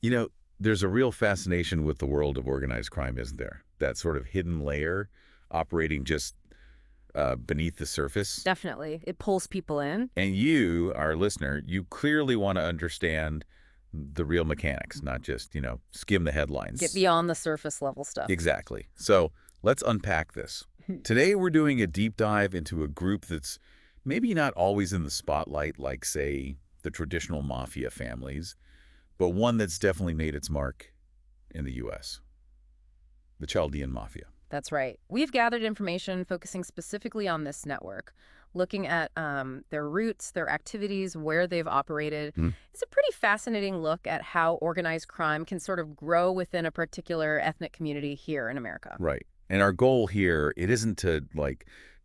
You know, there's a real fascination with the world of organized crime, isn't there? That sort of hidden layer operating just beneath the surface. Definitely. It pulls people in. And you, our listener, you clearly want to understand the real mechanics, not just, skim the Get headlines. beyond the surface level stuff. Exactly. So let's unpack this. Today, we're doing a deep dive into a group that's maybe not always in the spotlight like, say, the traditional mafia families, but one that's definitely made its mark in the U.S., the Chaldean Mafia. That's right. We've gathered information focusing specifically on this network, looking at their roots, their activities, where they've operated. Hmm. It's a pretty fascinating look at how organized crime can sort of grow within a particular ethnic community here in America. Right. And our goal here, it isn't to,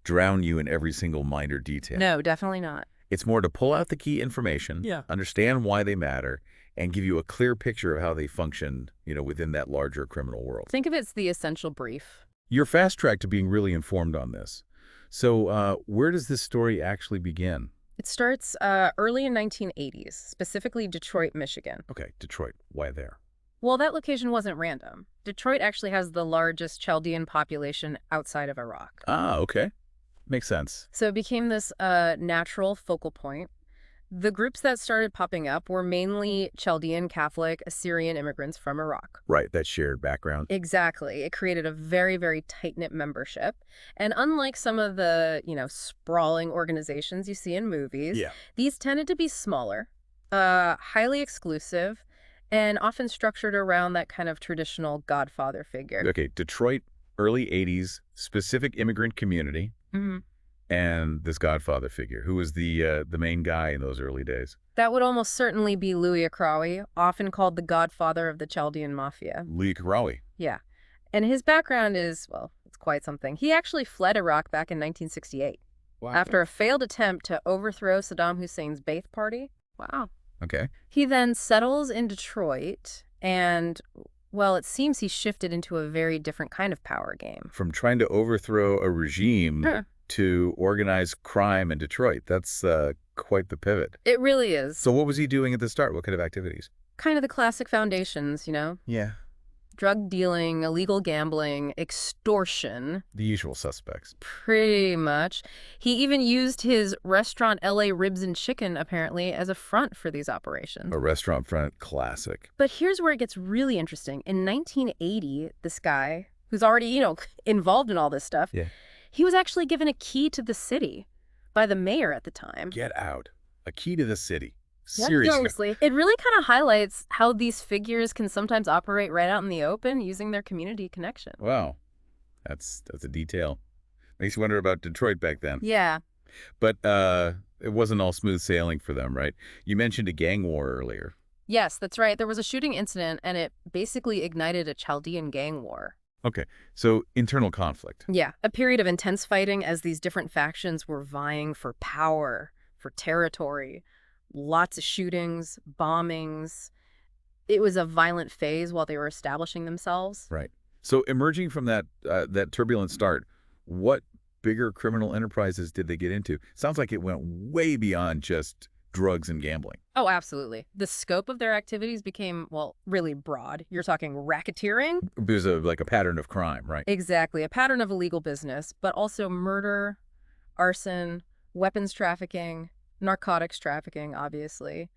drown you in every single minor detail. No, definitely not. It's more to pull out the key information, Yeah. understand why they matter, and give you a clear picture of how they function, within that larger criminal world. Think of it as the essential brief. You're fast-tracked to being really informed on this. So where does this story actually begin? It starts early in 1980s, specifically Detroit, Michigan. Okay, Detroit. Why there? Well, that location wasn't random. Detroit actually has the largest Chaldean population outside of Iraq. Ah, okay. Makes sense. So it became this natural focal point. The groups that started popping up were mainly Chaldean Catholic Assyrian immigrants from Iraq. Right, that shared background. Exactly. It created a very, very tight-knit membership. And unlike some of the, sprawling organizations you see in movies, Yeah. these tended to be smaller, highly exclusive, and often structured around that kind of traditional godfather figure. Okay, Detroit, early 80s, specific immigrant community, hmm and this godfather figure. Who was the main guy in those early days? That would almost certainly be Louis Akrawi, often called the godfather of the Chaldean Mafia. Lee Karawi. Yeah. And his background is, well, it's quite something. He actually fled Iraq back in 1968 Wow. after a failed attempt to overthrow Saddam Hussein's Ba'ath Party. Wow. Okay. He then settles in Detroit and, well, it seems he shifted into a very different kind of power game. From trying to overthrow a regime to organize crime in Detroit. That's quite the pivot. It really is. So what was he doing at the start? What kind of activities? Kind of the classic foundations, Yeah. drug dealing, illegal gambling, extortion. The usual suspects. Pretty much. He even used his restaurant LA Ribs and Chicken, apparently, as a front for these operations. A restaurant front classic. But here's where it gets really interesting. In 1980, this guy, who's already, involved in all this stuff, Yeah. he was actually given a key to the city by the mayor at the time. Get out. A key to the city. Yeah, Seriously. It really kind of highlights how these figures can sometimes operate right out in the open using their community connection. Wow. That's a detail. Makes you wonder about Detroit back then. Yeah. But it wasn't all smooth sailing for them, right? You mentioned a gang war earlier. Yes, that's right. There was a shooting incident, and it basically ignited a Chaldean gang war. Okay, so internal conflict. Yeah, a period of intense fighting as these different factions were vying for power, for territory. Lots of shootings, bombings. It was a violent phase while they were establishing themselves. Right. So emerging from that turbulent start, what bigger criminal enterprises did they get into? Sounds like it went way beyond just drugs and gambling. Oh, absolutely. The scope of their activities became, well, really broad. You're talking racketeering? There's a pattern of crime, right? Exactly. A pattern of illegal business, but also murder, arson, weapons trafficking, narcotics trafficking, obviously,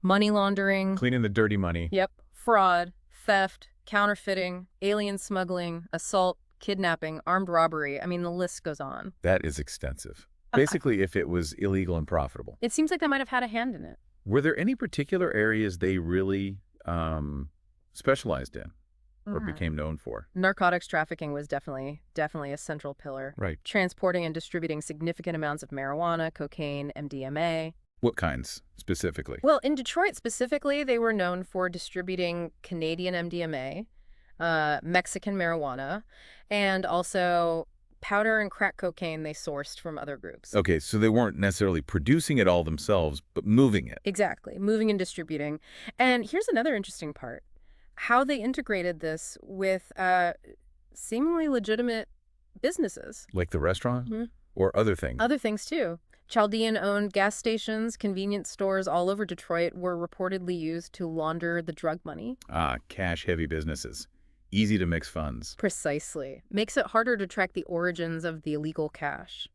money laundering. Cleaning the dirty money. Yep. Fraud, theft, counterfeiting, alien smuggling, assault, kidnapping, armed robbery. I mean, the list goes on. That is extensive. Basically, if it was illegal and profitable. It seems like they might have had a hand in it. Were there any particular areas they really specialized in or became known for? Narcotics trafficking was definitely a central pillar. Right. Transporting and distributing significant amounts of marijuana, cocaine, MDMA. What kinds specifically? Well, in Detroit specifically, they were known for distributing Canadian MDMA, Mexican marijuana, and also powder and crack cocaine they sourced from other groups. Okay, so they weren't necessarily producing it all themselves, but moving it. Exactly, moving and distributing. And here's another interesting part. How they integrated this with seemingly legitimate businesses. Like the restaurant? Mhm. Or other things? Other things, too. Chaldean-owned gas stations, convenience stores all over Detroit were reportedly used to launder the drug money. Ah, cash-heavy businesses. Easy to mix funds. Precisely. Makes it harder to track the origins of the illegal cash.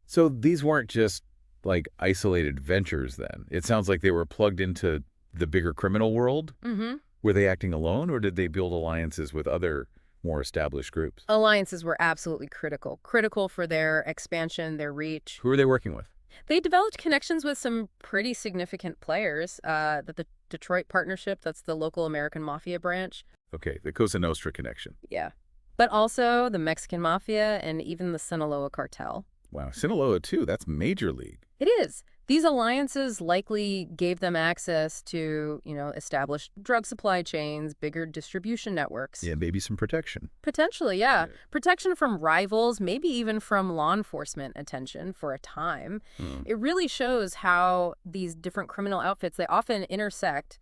So these weren't just, like, isolated ventures then. It sounds like they were plugged into the bigger criminal world. Mm-hmm. Were they acting alone, or did they build alliances with other, more established groups? Alliances were absolutely critical. Critical for their expansion, their reach. Who were they working with? They developed connections with some pretty significant players. The Detroit Partnership, that's the local American Mafia branch. Okay, the Cosa Nostra connection. Yeah. But also the Mexican Mafia and even the Sinaloa cartel. Wow, Sinaloa too, that's major league. It is. These alliances likely gave them access to, established drug supply chains, bigger distribution networks. Yeah, maybe some protection. Potentially, yeah. Protection from rivals, maybe even from law enforcement attention for a time. It really shows how these different criminal outfits, they often intersect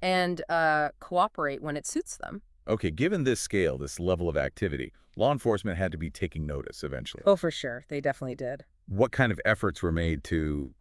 and cooperate when it suits them. Okay, given this scale, this level of activity, law enforcement had to be taking notice eventually. Oh, for sure. They definitely did. What kind of efforts were made to,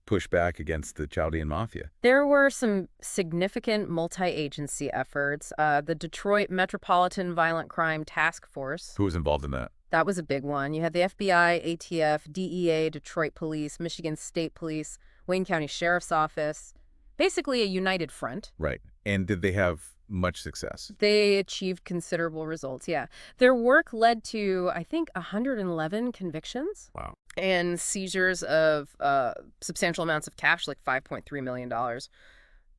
push back against the Chaldean Mafia? There were some significant multi-agency efforts. The Detroit Metropolitan Violent Crime Task Force. Who was involved in that? That was a big one. You had the FBI, ATF, DEA, Detroit Police, Michigan State Police, Wayne County Sheriff's Office. Basically a united front. Right. And did they have much success? They achieved considerable results, yeah. Their work led to, I think, 111 convictions. Wow. And seizures of substantial amounts of cash, like $5.3 million.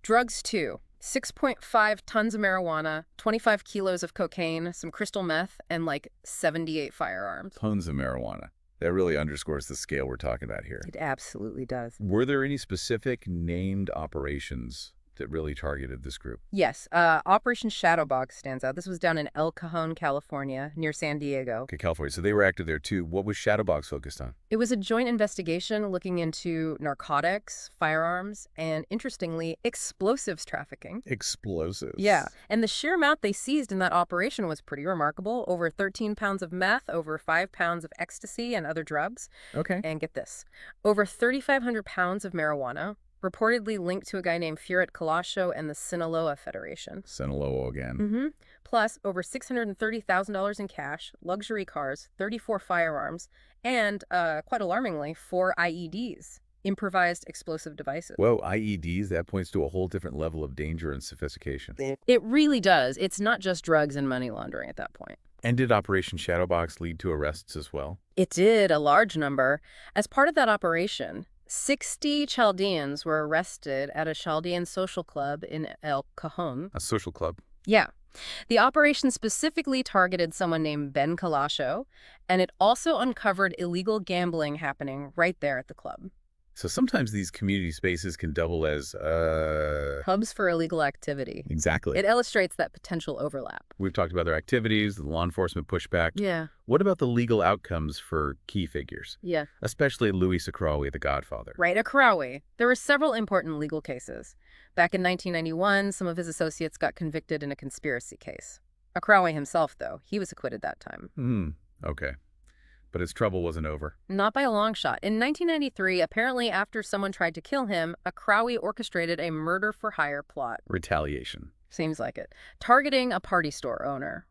Drugs, too. 6.5 tons of marijuana, 25 kilos of cocaine, some crystal meth, and like 78 firearms. Tons of marijuana. That really underscores the scale we're talking about here. It absolutely does. Were there any specific named operations that really targeted this group? Yes. Operation Shadowbox stands out. This was down in El Cajon, California, near San Diego. Okay, California. So they were active there too. What was Shadowbox focused on? It was a joint investigation looking into narcotics, firearms, and, interestingly, explosives trafficking. Explosives? Yeah. And the sheer amount they seized in that operation was pretty remarkable. Over 13 pounds of meth, over 5 pounds of ecstasy and other drugs. Okay. And get this, over 3,500 pounds of marijuana, reportedly linked to a guy named Firet Colascio and the Sinaloa Federation. Sinaloa again. Mm-hmm. Plus, over $630,000 in cash, luxury cars, 34 firearms, and, quite alarmingly, 4 IEDs, improvised explosive devices. Whoa, IEDs? That points to a whole different level of danger and sophistication. It really does. It's not just drugs and money laundering at that point. And did Operation Shadowbox lead to arrests as well? It did, a large number. As part of that operation, 60 Chaldeans were arrested at a Chaldean social club in El Cajon. A social club? Yeah. The operation specifically targeted someone named Ben Colascio, and it also uncovered illegal gambling happening right there at the club. So sometimes these community spaces can double as, Hubs for illegal activity. Exactly. It illustrates that potential overlap. We've talked about their activities, the law enforcement pushback. Yeah. What about the legal outcomes for key figures? Yeah. Especially Louis Sacrawi, the Godfather. Right, Akrawi. There were several important legal cases. Back in 1991, some of his associates got convicted in a conspiracy case. Akrawi himself, though, he was acquitted that time. Okay. But his trouble wasn't over. Not by a long shot. In 1993, apparently after someone tried to kill him, Akrawi orchestrated a murder-for-hire plot. Retaliation. Seems like it. Targeting a party store owner.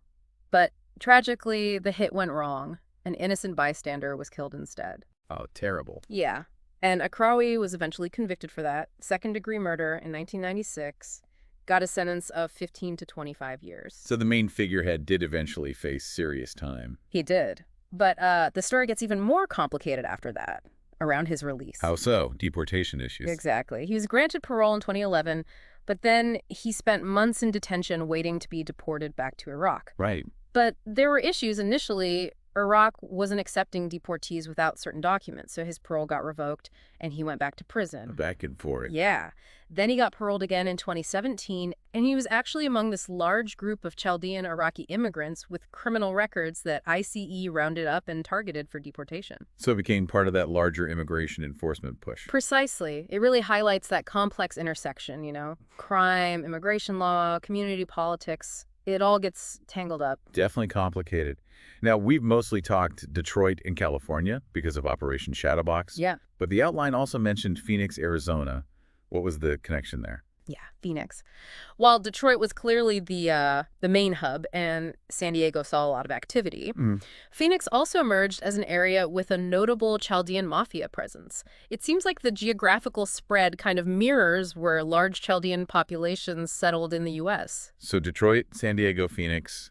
But tragically, the hit went wrong. An innocent bystander was killed instead. Oh, terrible. Yeah. And Akrawi was eventually convicted for that. Second-degree murder in 1996. Got a sentence of 15 to 25 years. So the main figurehead did eventually face serious time. He did. But the story gets even more complicated after that, around his release. How so? Deportation issues. Exactly. He was granted parole in 2011, but then he spent months in detention waiting to be deported back to Iraq. Right. But there were issues initially. Iraq wasn't accepting deportees without certain documents, so his parole got revoked, and he went back to prison. Back and forth. Yeah. Then he got paroled again in 2017, and he was actually among this large group of Chaldean Iraqi immigrants with criminal records that ICE rounded up and targeted for deportation. So it became part of that larger immigration enforcement push. Precisely. It really highlights that complex intersection, crime, immigration law, community politics. It all gets tangled up. Definitely complicated. Now, we've mostly talked Detroit and California because of Operation Shadowbox, Yeah. but the outline also mentioned Phoenix, Arizona. What was the connection there? Yeah, Phoenix. While Detroit was clearly the main hub and San Diego saw a lot of activity, Mm. Phoenix also emerged as an area with a notable Chaldean Mafia presence. It seems like the geographical spread kind of mirrors where large Chaldean populations settled in the U.S. So Detroit, San Diego, Phoenix,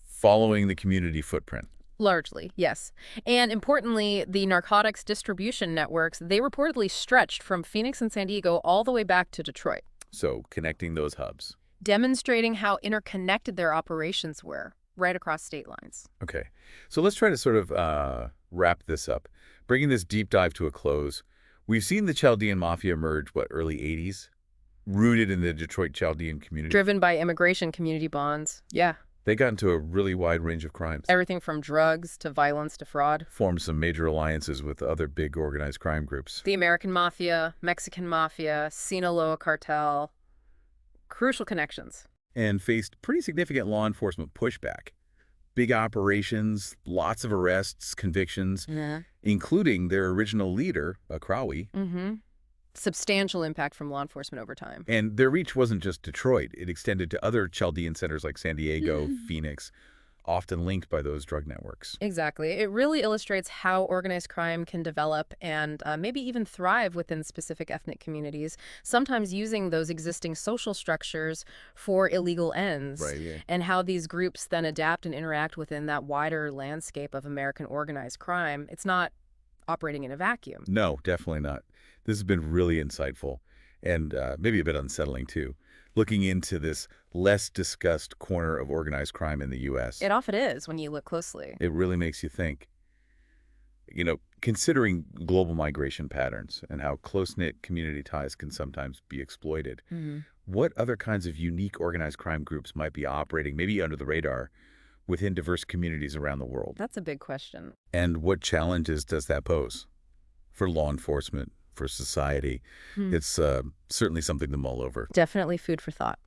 following the community footprint. Largely, yes. And importantly, the narcotics distribution networks, they reportedly stretched from Phoenix and San Diego all the way back to Detroit, So connecting those hubs. demonstrating how interconnected their operations were right across state lines. Okay. So let's try to sort of wrap this up. Bringing this deep dive to a close, we've seen the Chaldean Mafia emerge, early 80s? Rooted in the Detroit Chaldean community. Driven by immigration community bonds. Yeah. They got into a really wide range of crimes. Everything from drugs to violence to fraud. Formed some major alliances with other big organized crime groups. The American Mafia, Mexican Mafia, Sinaloa cartel. Crucial connections. And faced pretty significant law enforcement pushback. Big operations, lots of arrests, convictions, Yeah. including their original leader, Crowley. Mm-hmm. Substantial impact from law enforcement over time. And their reach wasn't just Detroit. It extended to other Chaldean centers like San Diego, Phoenix, often linked by those drug networks. Exactly. It really illustrates how organized crime can develop and maybe even thrive within specific ethnic communities, sometimes using those existing social structures for illegal ends, Right, yeah. and how these groups then adapt and interact within that wider landscape of American organized crime. It's not operating in a vacuum. No, definitely not. This has been really insightful and maybe a bit unsettling, too. Looking into this less discussed corner of organized crime in the U.S. It often is when you look closely. It really makes you think. Considering global migration patterns and how close-knit community ties can sometimes be exploited, what other kinds of unique organized crime groups might be operating, maybe under the radar, within diverse communities around the world? That's a big question. And what challenges does that pose for law enforcement, for society? It's certainly something to mull over. Definitely food for thought.